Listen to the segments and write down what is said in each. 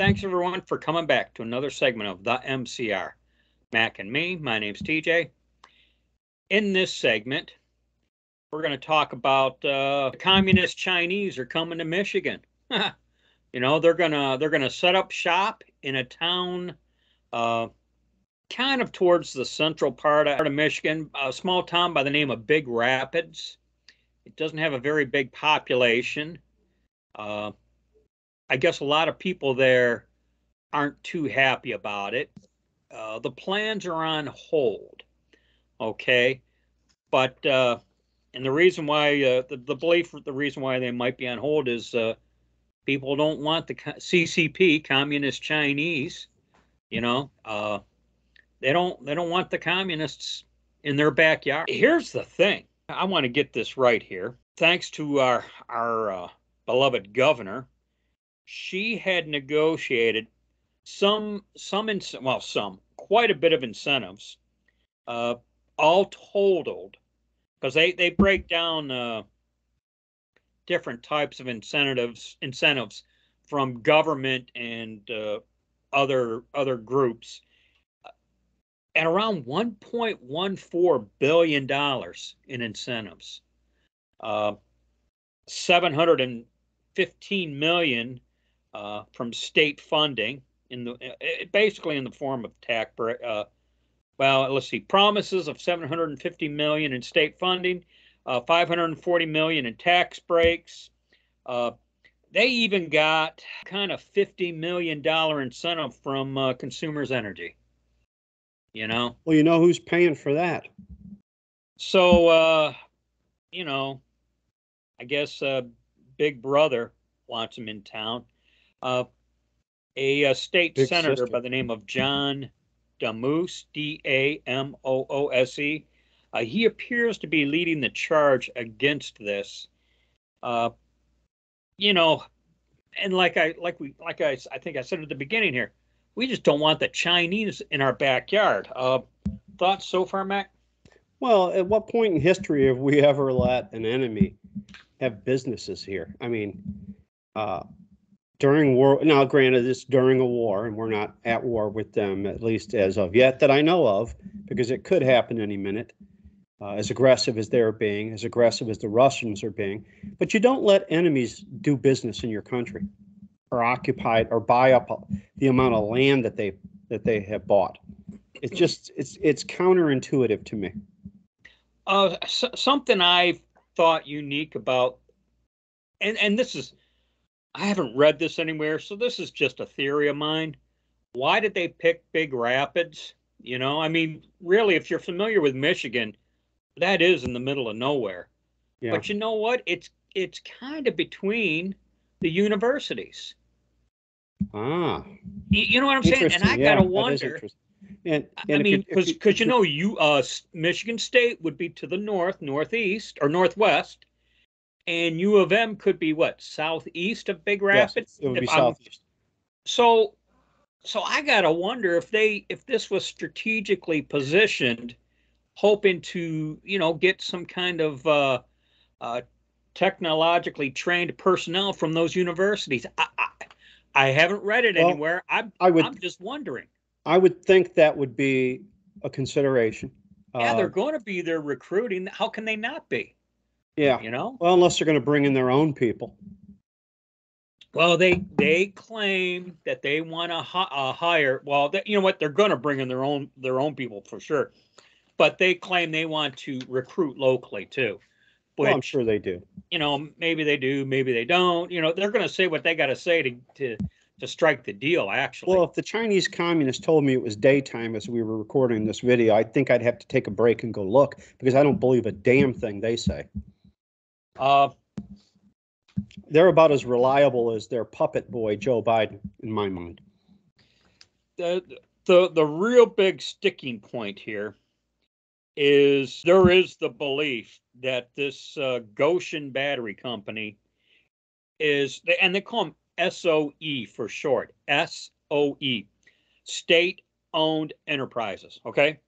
Thanks everyone for coming back to another segment of the MCR. Mac and me, my name's TJ. In this segment, we're going to talk about the communist Chinese are coming to Michigan. They're gonna set up shop in a town kind of towards the central part of Michigan, a small town by the name of Big Rapids. It doesn't have a very big population. I guess a lot of people there aren't too happy about it. The plans are on hold, okay? But and the reason why the reason why they might be on hold is people don't want the CCP, Communist Chinese. They don't want the communists in their backyard. Here's the thing. I want to get this right here. Thanks to our beloved governor, she had negotiated quite a bit of incentives, all totaled, because they break down different types of incentives from government and other groups, at around $1.14 billion in incentives, 715 million from state funding basically in the form of tax break. Let's see, promises of 750 million in state funding, 540 million in tax breaks. They even got kind of $50 million incentive from Consumers Energy. Well, you know who's paying for that. So, I guess Big Brother wants him in town. A state Big senator sister. by the name of John Damoose, Damoose. He appears to be leading the charge against this. And I think I said at the beginning here, we just don't want the Chinese in our backyard. Thoughts so far, Mac? Well, at what point in history have we ever let an enemy have businesses here? I mean, during war, now granted, it's during a war, and we're not at war with them, at least as of yet, that I know of, because it could happen any minute, as aggressive as they're being, as aggressive as the Russians are being. But you don't let enemies do business in your country, or occupy it, or buy up the amount of land that they have bought. It's just it's counterintuitive to me. Something I've thought unique about, and this is, I haven't read this anywhere, so this is just a theory of mine. Why did they pick Big Rapids? I mean, really, if you're familiar with Michigan, that is in the middle of nowhere. Yeah. But you know what? It's kind of between the universities. You know what I'm saying? And I gotta wonder. And I mean, because Michigan State would be to the north, northeast, or northwest, and U of M could be what, southeast of Big Rapids? Yes, it would be southeast. So I gotta wonder if this was strategically positioned, hoping to get some kind of technologically trained personnel from those universities. I haven't read it anywhere. I'm just wondering. I would think that would be a consideration. Yeah, they're going to be there recruiting. How can they not be? Yeah. Well, unless they're going to bring in their own people. Well, they claim that they want to hire. Well, you know what? They're going to bring in their own people for sure. But they claim they want to recruit locally too. Well, I'm sure they do. Maybe they do, maybe they don't. They're going to say what they got to say to strike the deal, actually. Well, if the Chinese communists told me it was daytime as we were recording this video, I think I'd have to take a break and go look, because I don't believe a damn thing they say. They're about as reliable as their puppet boy, Joe Biden, in my mind. The real big sticking point here is there is the belief that this Goshen Battery Company is, and they call them SOE for short, SOE, state-owned enterprises. Okay,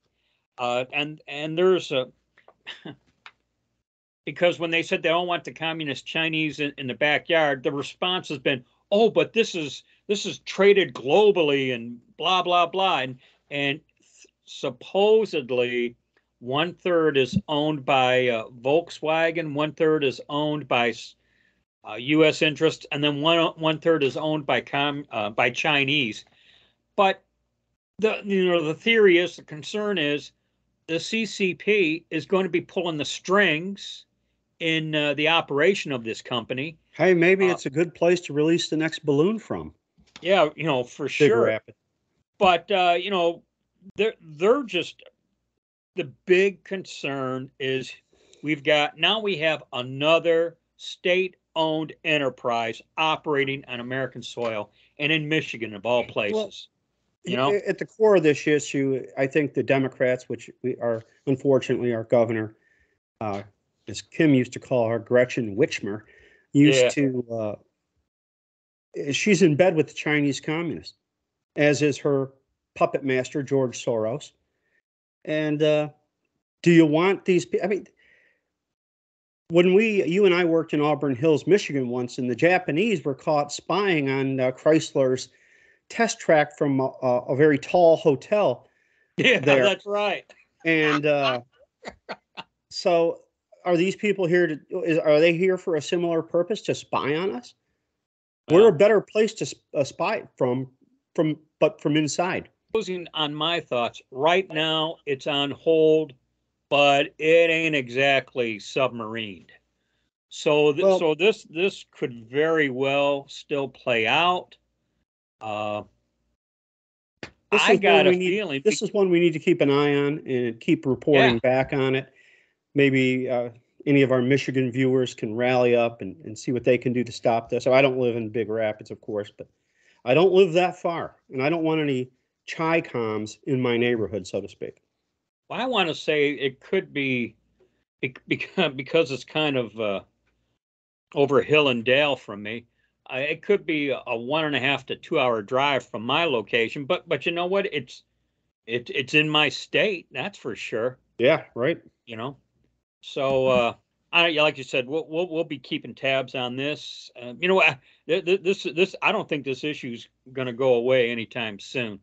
and there's a because when they said they don't want the communist Chinese in the backyard, the response has been, oh, but this is traded globally and blah blah blah, and supposedly 1/3 is owned by Volkswagen, 1/3 is owned by U.S. interest, and then 1/3 is owned by Chinese. But the theory is, the concern is, the CCP is going to be pulling the strings in the operation of this company. Hey, maybe it's a good place to release the next balloon from. Yeah, for Big sure. Rapid. But they're just, the big concern is we have another state-owned enterprise operating on American soil and in Michigan of all places. At the core of this issue, I think the Democrats, which are unfortunately our governor, as Kim used to call her, Gretchen Whitmer, she's in bed with the Chinese communists, as is her puppet master, George Soros. And do you want these people? I mean, when you and I worked in Auburn Hills, Michigan once, and the Japanese were caught spying on Chrysler's test track from a very tall hotel. Yeah, there. That's right. And so are these people here are they here for a similar purpose, to spy on us? We're a better place to spy from inside. Closing on my thoughts, right now it's on hold, but it ain't exactly submarined. So this could very well still play out. I got a feeling this is one we need to keep an eye on and keep reporting back on it. Maybe any of our Michigan viewers can rally up and see what they can do to stop this. So I don't live in Big Rapids, of course, but I don't live that far, and I don't want any Chi-coms in my neighborhood, so to speak. Well, I want to say it could be because it's kind of over hill and dale from me. It could be a 1.5 to 2 hour drive from my location, but you know what? It's in my state, that's for sure. Yeah, right. So like you said, we'll be keeping tabs on this. This I don't think this issue's going to go away anytime soon.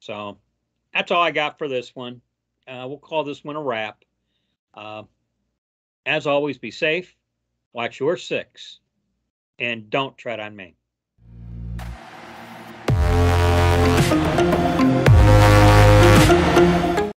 So that's all I got for this one. We'll call this one a wrap. As always, be safe, watch your six, and don't tread on me.